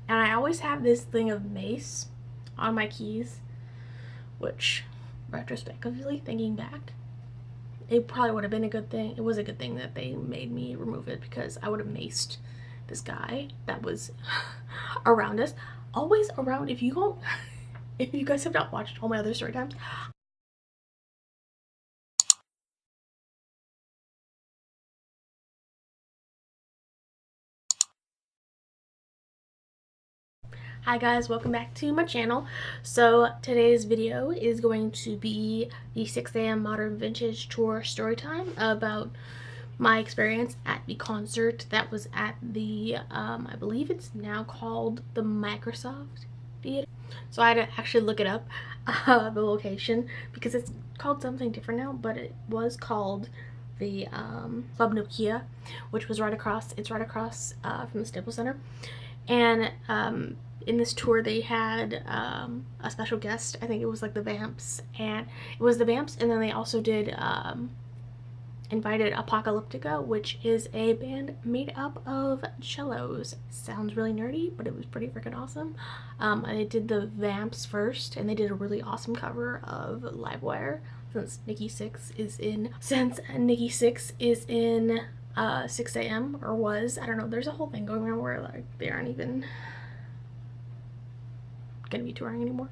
And I always have this thing of mace on my keys, which retrospectively thinking back, it probably would have been a good thing. It was a good thing that they made me remove it, because I would have maced this guy that was around us, always around. If you guys have not watched all my other story times, hi guys, welcome back to my channel. So today's video is going to be the 6 a.m. Modern Vintage Tour story time about my experience at the concert that was at the I believe it's now called the Microsoft Theater. So I had to actually look it up, the location, because it's called something different now, but it was called the Club Nokia, which was right across from the Staples Center. And in this tour they had a special guest. I think it was like the Vamps, and it was the Vamps, and then they also did invited Apocalyptica, which is a band made up of cellos. Sounds really nerdy, but it was pretty freaking awesome. I did the Vamps first, and they did a really awesome cover of Livewire, since Nikki Sixx is in 6 a.m. or was, I don't know, there's a whole thing going around where like they aren't even gonna be touring anymore,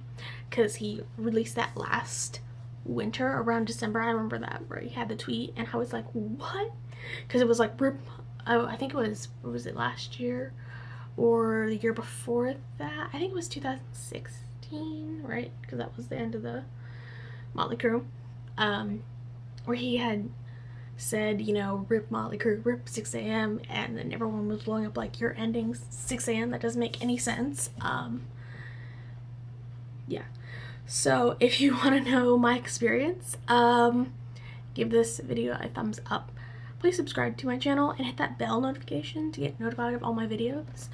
because he released that last winter around December. I remember that, where he had the tweet and I was like, what? Because it was like, I think it was it last year or the year before that? I think it was 2016, right? Because that was the end of the Motley Crue, where he had said, you know, rip Motley Crue, rip 6 a.m. and then everyone was blowing up like, you're ending 6 a.m. That doesn't make any sense. Yeah, so if you want to know my experience, give this video a thumbs up. Please subscribe to my channel and hit that bell notification to get notified of all my videos.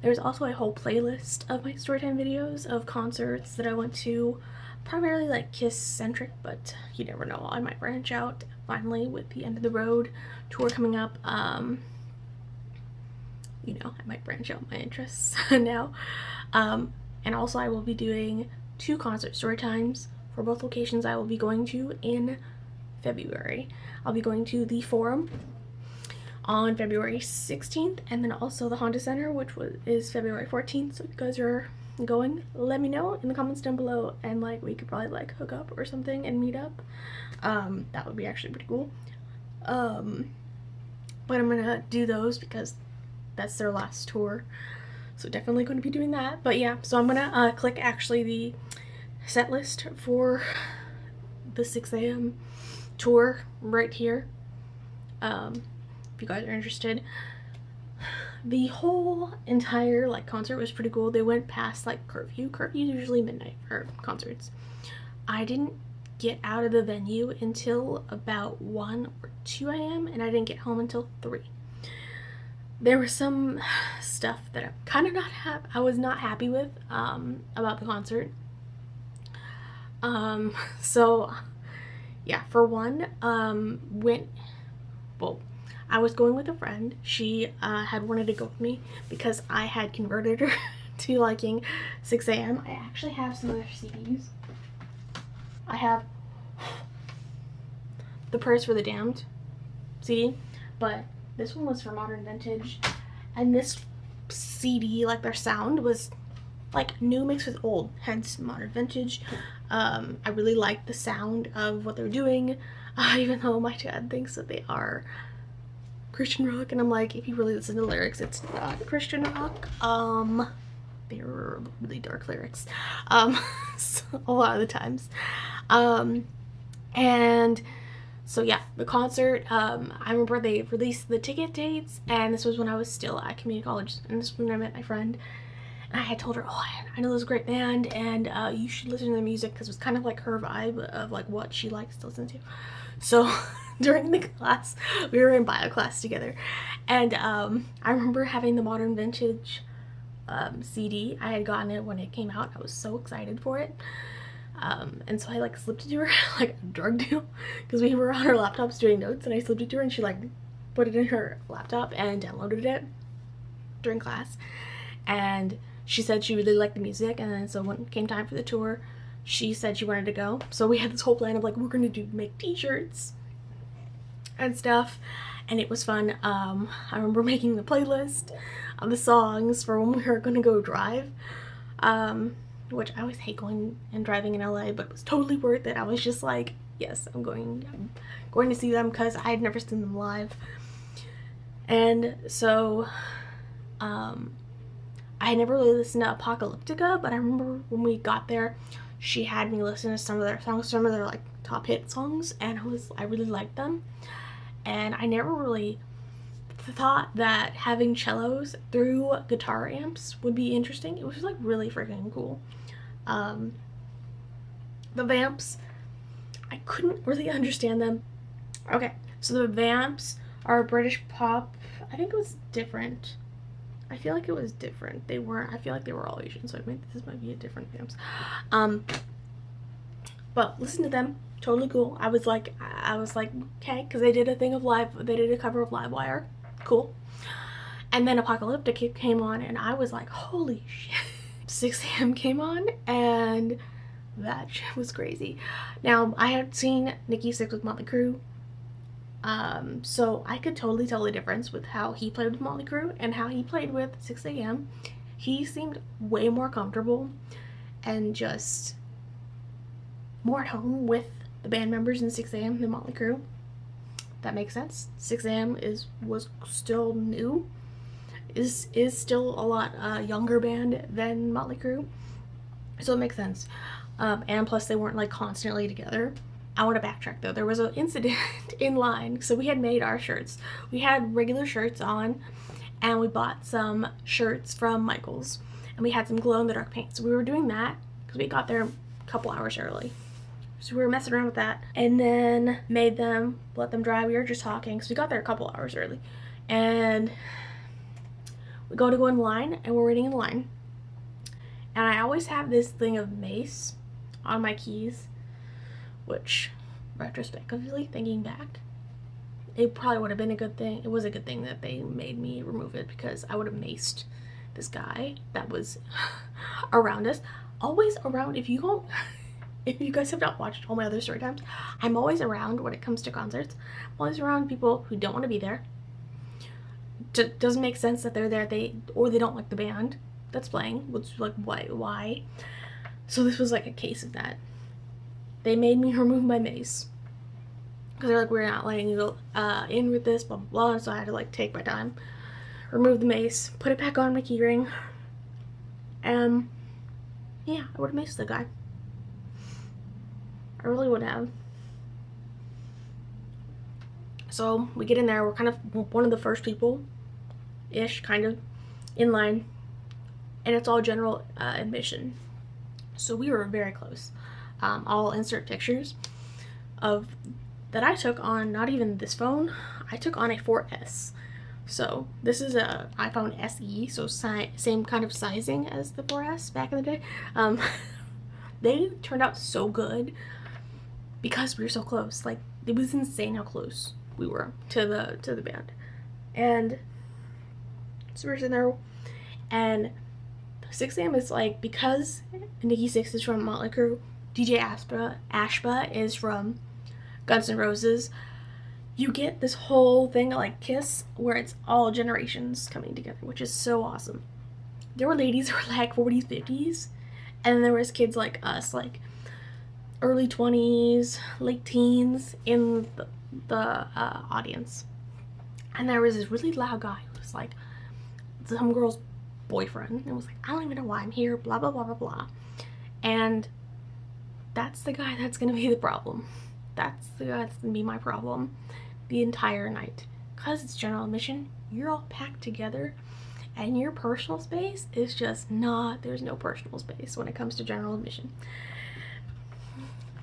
There's also a whole playlist of my storytime videos of concerts that I went to, primarily like Kiss centric, but you never know, I might branch out finally with the End of the Road tour coming up. You know, I might branch out my interests now. And also I will be doing 2 concert story times for both locations I will be going to in February. I'll be going to the Forum on February 16th, and then also the Honda Center, which is February 14th. So if you guys are going, let me know in the comments down below, and like we could probably like hook up or something and meet up. That would be actually pretty cool. But I'm gonna do those because that's their last tour, so definitely going to be doing that. But yeah, so I'm gonna click actually the set list for the 6 a.m. tour right here, if you guys are interested. The whole entire like concert was pretty cool. They went past like curfew usually midnight for concerts. I didn't get out of the venue until about 1 or 2 a.m. and I didn't get home until 3. There was some stuff that I was not happy with about the concert. So yeah, for one, I was going with a friend. She had wanted to go with me because I had converted her to liking 6 a.m. I actually have some other CDs. I have the Prayers for the Damned CD, but this one was for Modern Vintage, and this CD, like their sound was like new mixed with old, hence Modern Vintage. I really like the sound of what they're doing, even though my dad thinks that they are Christian rock, and I'm like, if you really listen to the lyrics, it's not Christian rock. They're really dark lyrics, so a lot of the times. And so yeah, the concert, I remember they released the ticket dates, and this was when I was still at community college, and this was when I met my friend. And I had told her, oh, I know this is a great band, and you should listen to their music, because it was kind of like her vibe of like what she likes to listen to. So during the class, we were in bio class together, and I remember having the Modern Vintage CD. I had gotten it when it came out. I was so excited for it. And so I like slipped it to her like a drug deal, because we were on our laptops doing notes, and I slipped it to her and she like put it in her laptop and downloaded it during class. and she said she really liked the music, and then so when it came time for the tour, she said she wanted to go. So we had this whole plan of like, we're gonna make t-shirts and stuff, and it was fun. I remember making the playlist of the songs for when we were gonna go drive, which I always hate going and driving in LA, but it was totally worth it. I was just like, yes, I'm going to see them, because I had never seen them live. And so I had never really listened to Apocalyptica, but I remember when we got there, she had me listen to some of their songs, some of their like top hit songs, and I really liked them. And I never really thought that having cellos through guitar amps would be interesting. It was like really freaking cool. The vamps, I couldn't really understand them. Okay, so the vamps are British pop. I think it was different. I feel like it was different. They weren't, I feel like they were all Asian, so this might be a different vamps. But listen to them, totally cool. I was like, okay, because they did a cover of Livewire. Cool. And then Apocalyptic came on, and I was like, holy shit. 6 a.m. came on, and that shit was crazy. Now, I had seen Nikki Sixx with Motley Crue, so I could totally tell the difference with how he played with Motley Crue and how he played with 6 a.m. He seemed way more comfortable and just more at home with the band members in 6 a.m. than Motley Crue. That makes sense. 6 a.m. was still new, is still a lot younger band than Motley Crue, so it makes sense. And plus they weren't like constantly together. I want to backtrack though. There was an incident in line. So we had made our shirts. We had regular shirts on, and we bought some shirts from Michaels, and we had some glow in the dark paint. So we were doing that because we got there a couple hours early. So we were messing around with that, and then made them, let them dry. We were just talking, so we got there a couple hours early, and we go in line, and we're waiting in line, and I always have this thing of mace on my keys, which, retrospectively, thinking back, it probably would have been a good thing. It was a good thing that they made me remove it, because I would have maced this guy that was around us. Always around. If you guys have not watched all my other story times, I'm always around when it comes to concerts. I'm always around people who don't want to be there. Doesn't make sense that they're there, or they don't like the band that's playing, which, like, why? So this was like a case of that. They made me remove my mace, because they're like, we're not letting you go in with this, blah, blah, blah. So I had to like take my time, remove the mace, put it back on my keyring, and yeah, I would have maced the guy. I really would have. So we get in there, we're kind of one of the first people-ish, kind of, in line, and it's all general admission. So we were very close. I'll insert pictures of that I took on, not even this phone, I took on a 4S. So this is a iPhone SE, so same kind of sizing as the 4S back in the day. They turned out so good because we were so close. Like, it was insane how close we were to the band. And so we're sitting there, and 6 a.m. is like, because Nikki Sixx is from Motley Crue, DJ Ashba is from Guns N' Roses, you get this whole thing like Kiss, where it's all generations coming together, which is so awesome. There were ladies who were like 40s, 50s, and then there was kids like us, like early 20s, late teens in the audience. And there was this really loud guy who was like some girl's boyfriend, and was like, I don't even know why I'm here, blah, blah, blah, blah, blah. And that's the guy that's gonna be the problem. That's the guy that's gonna be my problem the entire night. Because it's general admission, you're all packed together, and your personal space is just not, there's no personal space when it comes to general admission.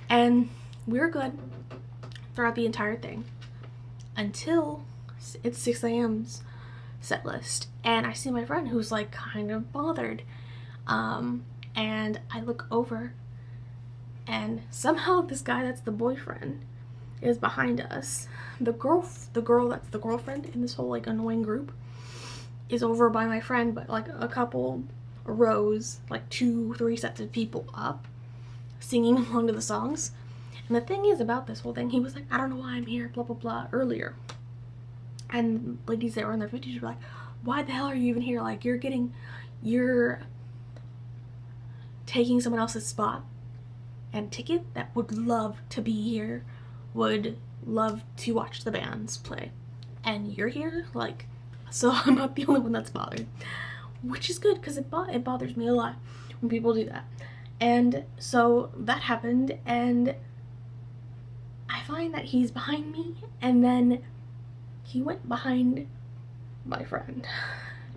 And we were good throughout the entire thing until it's 6 a.m.'s set list, and I see my friend who's like kind of bothered, and I look over, and somehow this guy that's the boyfriend is behind us. The girl that's the girlfriend in this whole like annoying group is over by my friend, but like a couple rows, like 2-3 sets of people up, singing along to the songs. And the thing is about this whole thing, he was like, I don't know why I'm here, blah blah blah, earlier. And ladies that were in their 50s were like, why the hell are you even here? Like, you're taking someone else's spot and ticket that would love to be here, would love to watch the bands play, and you're here, like, so I'm not the only one that's bothered, which is good because it bothers me a lot when people do that. And so that happened, and I find that he's behind me, and then he went behind my friend,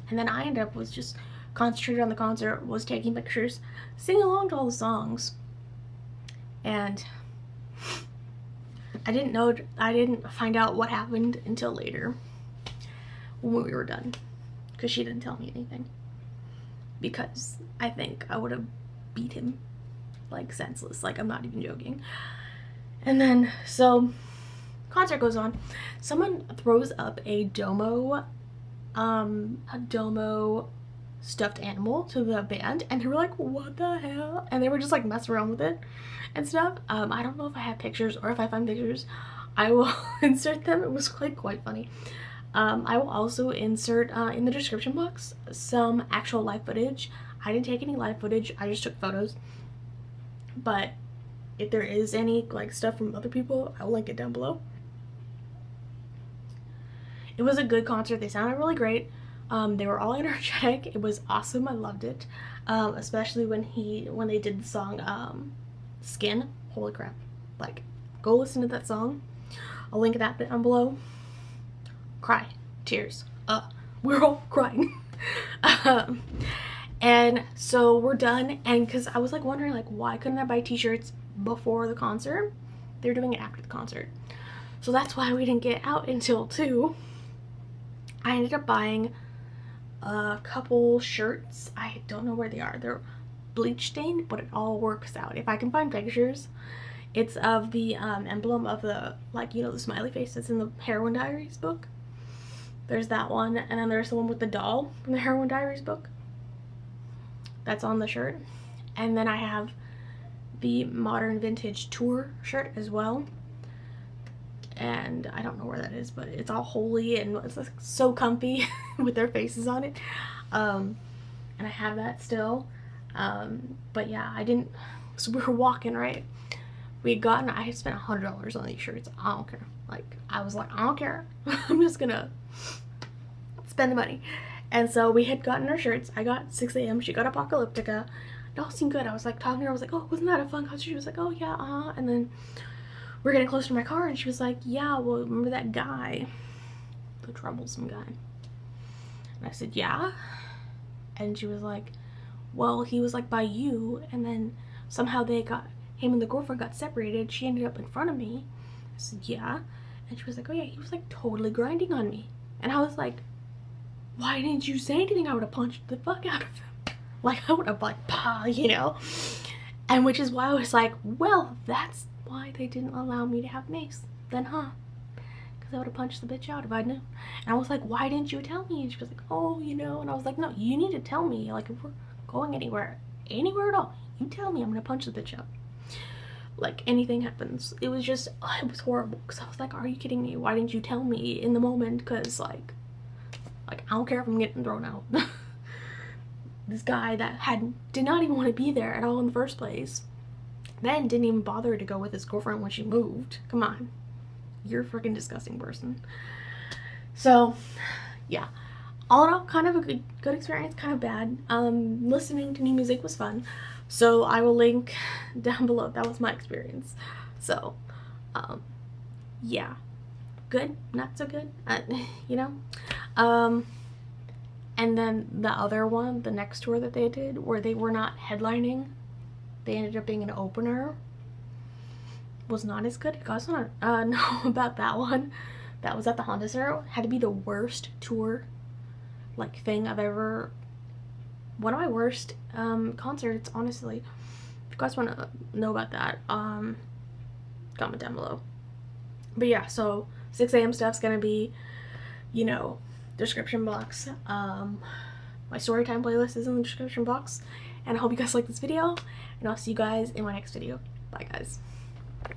and then I ended up was just concentrated on the concert, was taking pictures, singing along to all the songs. And I didn't find out what happened until later when we were done, because she didn't tell me anything, because I think I would have beat him like senseless, like, I'm not even joking. And then so concert goes on, someone throws up a domo stuffed animal to the band, and they were like, what the hell? And they were just like messing around with it and stuff. I don't know if I have pictures, or if I find pictures I will insert them. It was quite funny. I will also insert in the description box some actual live footage. I didn't take any live footage, I just took photos, but if there is any like stuff from other people, I'll link it down below. It was a good concert. They sounded really great. They were all energetic. It was awesome. I loved it. Especially when they did the song Skin. Holy crap. Like, go listen to that song. I'll link that down below. Cry. Tears. We're all crying. And so we're done, and because I was like wondering, like, why couldn't I buy t-shirts before the concert? They were doing it after the concert. So that's why we didn't get out until 2. I ended up buying a couple shirts. I don't know where they are. They're bleach stained, but it all works out. If I can find pictures, it's of the emblem of the, like, you know, the smiley face that's in the Heroin Diaries book. There's that one, and then there's the one with the doll from the Heroin Diaries book. That's on the shirt. And then I have the Modern Vintage Tour shirt as well. And I don't know where that is, but it's all holy and it's like so comfy with their faces on it. And I have that still. But yeah, I didn't, so we were walking, right? I had spent $100 on these shirts. I don't care. Like, I was like, I don't care. I'm just gonna spend the money. And so we had gotten our shirts. I got 6 a.m. She got Apocalyptica. It all seemed good. I was like talking to her. I was like, oh, wasn't that a fun concert? She was like, oh yeah, And then we're getting closer to my car, and she was like, yeah, well, remember that guy? The troublesome guy. And I said, yeah. And she was like, well, he was like by you, and then somehow him and the girlfriend got separated. She ended up in front of me. I said, yeah. And she was like, oh yeah, he was like totally grinding on me. And I was like, why didn't you say anything? I would have punched the fuck out of him. Like, I would have like, pah, you know? And which is why I was like, well, that's why they didn't allow me to have mace then, huh? Because I would have punched the bitch out if I knew. And I was like, why didn't you tell me? And she was like, oh, you know. And I was like, no, you need to tell me. Like, if we're going anywhere at all, you tell me. I'm gonna punch the bitch out. Like, anything happens. It was just, it was horrible. Because I was like, are you kidding me? Why didn't you tell me in the moment? Because like I don't care if I'm getting thrown out. This guy that did not even want to be there at all in the first place, then didn't even bother to go with his girlfriend when she moved. Come on. You're a freaking disgusting person. So, yeah. All in all, kind of a good experience, kind of bad. Listening to new music was fun. So, I will link down below. That was my experience. So, yeah. Good, not so good, you know? And then the other one, the next tour that they did, where they were not headlining, they ended up being an opener, was not as good. You guys want to know about that one? That was at the Honda Center. Had to be the worst tour, like, thing I've ever, one of my worst concerts, honestly. If you guys want to know about that, comment down below. But yeah, so 6 a.m. stuff's gonna be, you know, description box. My storytime playlist is in the description box. And I hope you guys like this video, and I'll see you guys in my next video. Bye guys.